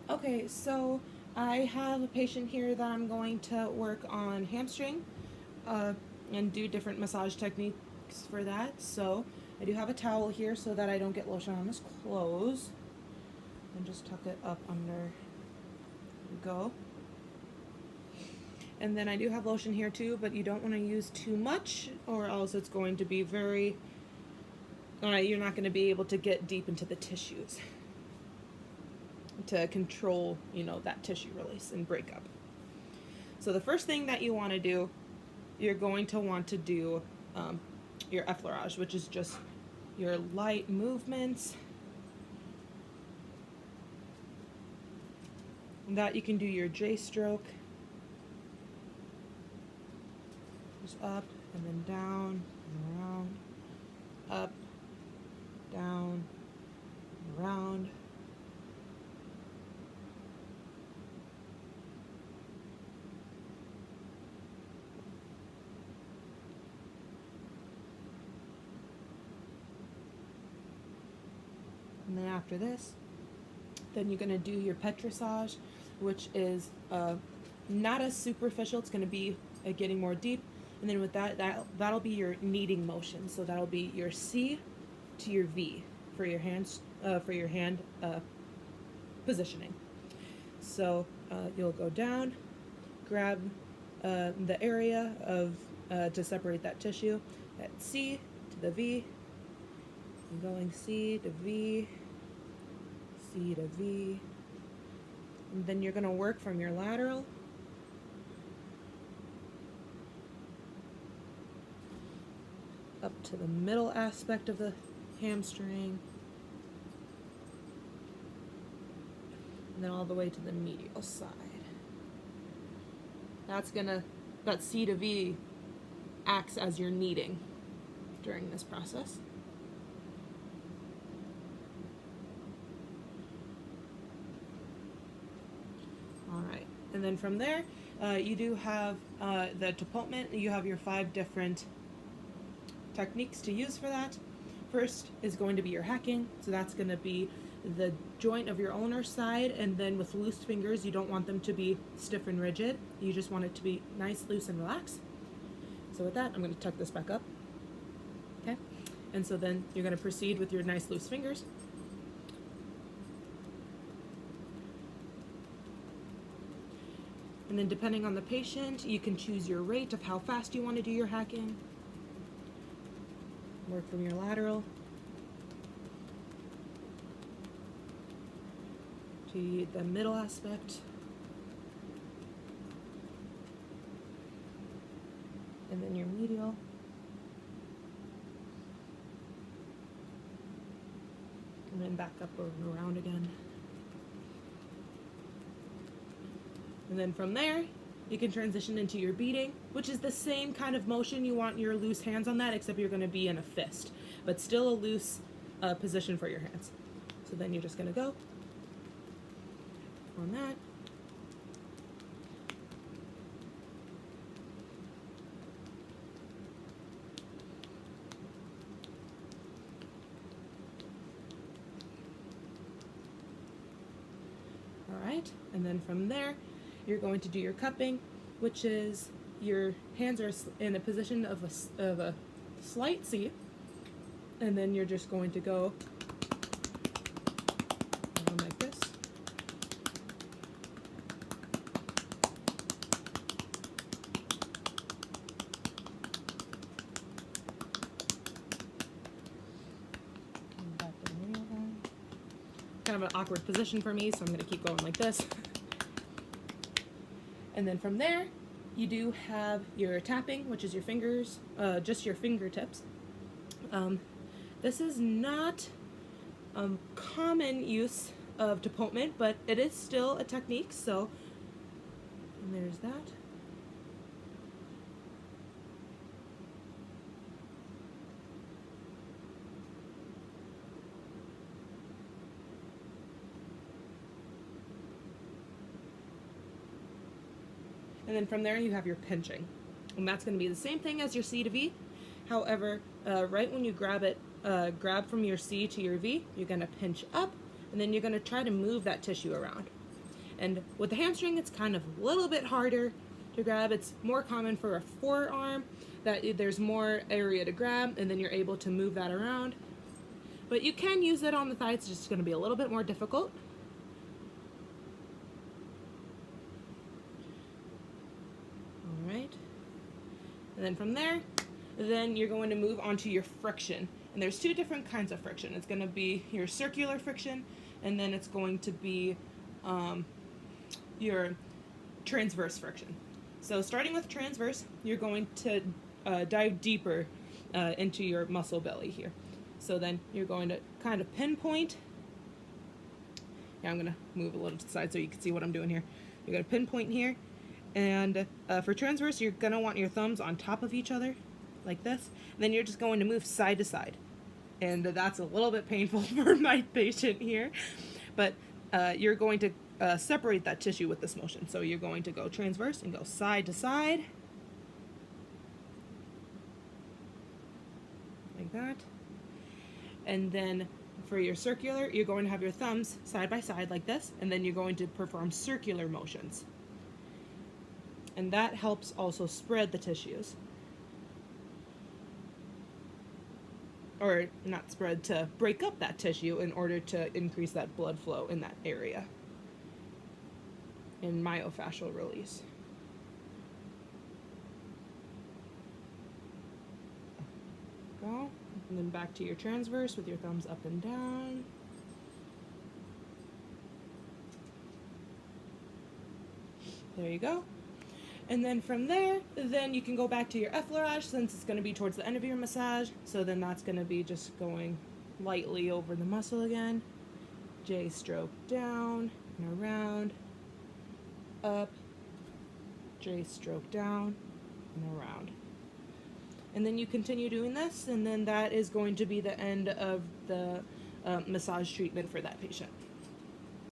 Okay, so I have a patient here that I'm going to work on hamstring uh, and do different massage techniques for that. So I do have a towel here so that I don't get lotion on his clothes. And just tuck it up under. Go. And then I do have lotion here too, but you don't want to use too much or else it's going to be very, you're not going to be able to get deep into the tissues to control, that tissue release and breakup. So the first thing that you want to do, you're going to want to do your effleurage, which is just your light movements. And that you can do your J stroke. Just up and then down and around. Up, down, and around. And then after this, then you're going to do your petrissage, which is not as superficial. It's going to be getting more deep. And then with that'll be your kneading motion. So that'll be your C to your V for your hands, for your hand positioning. So you'll go down, grab the area of to separate that tissue. That C to the V. I'm going C to V. C to V. And then you're going to work from your lateral up to the middle aspect of the hamstring, and then all the way to the medial side. That C to V acts as your kneading during this process. All right, and then from there, you do have the Topotment. You have your 5 different techniques to use for that. First is going to be your hacking. So that's going to be the joint of your ulnar side, and then with loose fingers, you don't want them to be stiff and rigid. You just want it to be nice, loose, and relaxed. So with that, I'm going to tuck this back up. Okay? And so then you're going to proceed with your nice, loose fingers. And then depending on the patient, you can choose your rate of how fast you want to do your hacking. Work from your lateral to the middle aspect. And then your medial. And then back up over and around again. And then from there, you can transition into your beating, which is the same kind of motion. You want your loose hands on that, except you're going to be in a fist, but still a loose position for your hands. So then you're just going to go on that. All right, and then from there, you're going to do your cupping, which is your hands are in a position of a slight C, and then you're just going to go like this. Kind of an awkward position for me, so I'm going to keep going like this. And then from there, you do have your tapping, which is your fingers, just your fingertips. This is not common use of Topotment, but it is still a technique, so and there's that. And then from there, you have your pinching. And that's going to be the same thing as your C to V. However, right when you grab it, grab from your C to your V, you're going to pinch up, and then you're going to try to move that tissue around. And with the hamstring, it's kind of a little bit harder to grab. It's more common for a forearm that there's more area to grab, and then you're able to move that around. But you can use it on the thigh. It's just going to be a little bit more difficult. All right. And then from there, then you're going to move on to your friction. And there's two different kinds of friction. It's going to be your circular friction, and then it's going to be your transverse friction. So starting with transverse, you're going to dive deeper into your muscle belly here. So then you're going to kind of pinpoint. Yeah, I'm going to move a little to the side so you can see what I'm doing here. You're going to pinpoint here. And for transverse, you're going to want your thumbs on top of each other, like this. And then you're just going to move side to side. And that's a little bit painful for my patient here. But you're going to separate that tissue with this motion. So you're going to go transverse and go side to side. Like that. And then for your circular, you're going to have your thumbs side by side like this. And then you're going to perform circular motions. And that helps also spread the tissues. Or not spread, to break up that tissue in order to increase that blood flow in that area. And myofascial release. Go. And then back to your transverse with your thumbs up and down. There you go. And then from there, then you can go back to your effleurage, since it's going to be towards the end of your massage. So then that's going to be just going lightly over the muscle again. J stroke down and around, up, J stroke down and around. And then you continue doing this, and then that is going to be the end of the massage treatment for that patient.